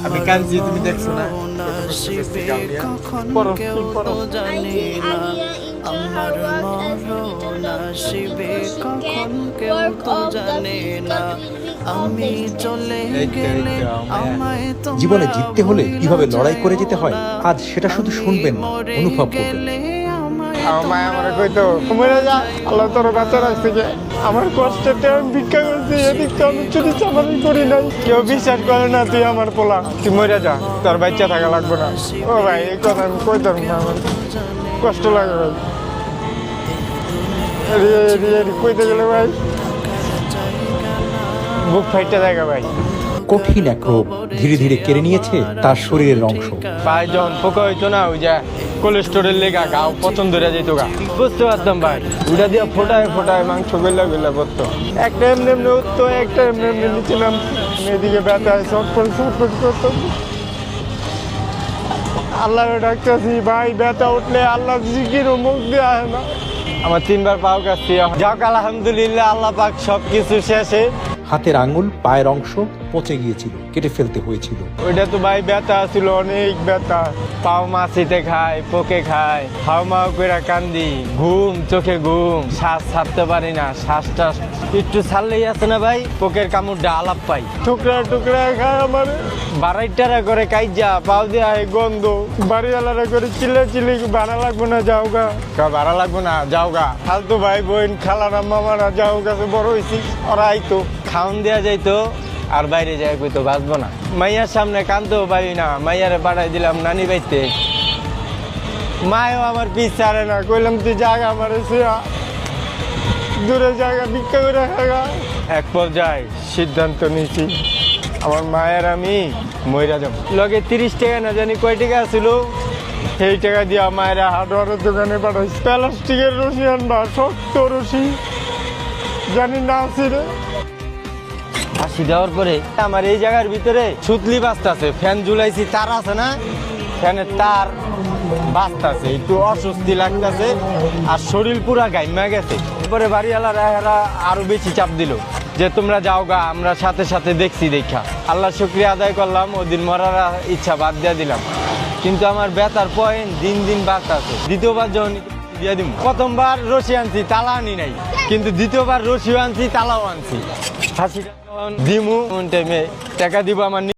আমি কাঁদছি, তুমি দেখছো না? পড়ো, কি পড়ো? আমার মরণ আসিবে কখন কেউ তো জানে না, আমি চলে গেলে আমায় তোমরা জীবনে জিততে হলে কিভাবে লড়াই করে যেতে হয় আজ সেটা শুধু শুনবেন না, অনুভব করবেন। আমার মায়া আমার কইতো মরে যা, আল্লাহ তোর বাচ্চা রাখছে গে। আমার কষ্টেতে আমি ভিক্ষা করছি, এদিক তো আমি চুরি চামারি করি নাই। কেউ বিশ্বাস করে না তুই আমার পোলা, তুই মরে যা, তোর বাচ্চা থাকা লাগবে না। ও ভাই, এই কথা আমি কইতাম না, আমার কষ্ট লাগে ভাই। কইতে গেলে ভাই বুক ফাইটটা জায়গা ভাই। কঠিন এক রোগ ধীরে ধীরে কেড়ে নিয়েছে তার শরীরের অংশ। ভাই যখন পোকা হইতো না, ওই যে কোলেস্টোরের লেগা গাও পছন্দ হয়ে যেত গা, বুঝতে পারতাম ভাই। ওটা দিয়ে ফোটায় ফোটায় মাংস গেলা গেলা করতো। একটা এমনি এমনি উঠতো, একটা এমনি এমনি নিচ্ছিলাম, এদিকে ব্যথা ছটফট ছটফট করতো। আল্লাহ ডাকতেছি ভাই, ব্যথা উঠলে আল্লাহ জিকির মুখ দিয়ে আসে না। আমার 3 বার পাও কাছছি, যাক আলহামদুলিল্লাহ, আল্লাহ পাক সবকিছু শেষে। হাতের আঙুল পায়ের অংশ পচে গিয়েছিল, কেটে ফেলতে হয়েছিল। ওইটা তো ভাই ব্যথা ছিল, অনেক ব্যথা। পাও মাছিতে খায়, পোকে খায়, হাও মাও করে কান্দি, ঘুম চোখে ঘুম, শ্বাস ছাড়তে পারি না। শ্বাসটা একটু ছাড়লেই আছে না ভাই, পোকের কামড়টা আলাপ পাই। টুকরা টুকরা খায় আমার, বাড়াইটারা করে কাইজা পাও দিয়ে গন্ধ। বাড়িওয়ালারা করে চিল্লা চিল্লি, ভাড়া লাগবো না যাও গা, ভাড়া লাগবো না যাও গা। ফালতু ভাই বোন খালারা মামারা যাও কাছে বড় হয়েছি, ওরা আইতো খাওন দেওয়া যাইতো, আর বাইরে যায় কইতো বাঁচবো না। মাইয়ার সামনে কানতেও পারি না, মাইয়ারে পাঠাই দিলাম নানি বাইতে। মায়ও আমার পিছ ছাড়ে না, কইলাম তুই জায়গা আমার দূরে জায়গা ভিক্ষা করে খাগা। এক পর্যায়ে সিদ্ধান্ত নিয়েছি, আমার মায়ের আমি মইরা যাব। লগে 30 টাকা না জানি কয় টাকা ছিল, সেই টাকা দিয়ে মায়ের হার্ডওয়ারের দোকানে পাঠাইছি। প্লাস্টিকের রশি আনবা, শক্ত রশি, জানি না ছিঁড়ে। ফাঁসি দেওয়ার পরে আমার এই জায়গার ভিতরে সুতলি বাজতাছে, ফ্যান ঝুলাইছি, তার আছে না, ফ্যানের তার বাজতাছে, একটু অস্বস্তি লাগতেছে, আর শরীর পুরা গাইমা গেছে। এরপরে বাড়িওয়ালারা এরা আরো বেশি চাপ দিল যে তোমরা যাও গা, আমরা সাথে সাথে দেখছি দেখা। আল্লাহ শুকরিয়া আদায় করলাম, ওদিন মরার ইচ্ছা বাদ দিয়ে দিলাম। কিন্তু আমার ব্যথার পয়েন্ট দিন দিন বাড়তেছে। দ্বিতীয়বার যখন দিয়ে দিব, প্রথমবার রশি আনছি, তালা আনি নাই, কিন্তু দ্বিতীয়বার রশিও আনছি, তালাও আনছি। ফাঁসিটা দিমু টাইমে টাকা দিব আমার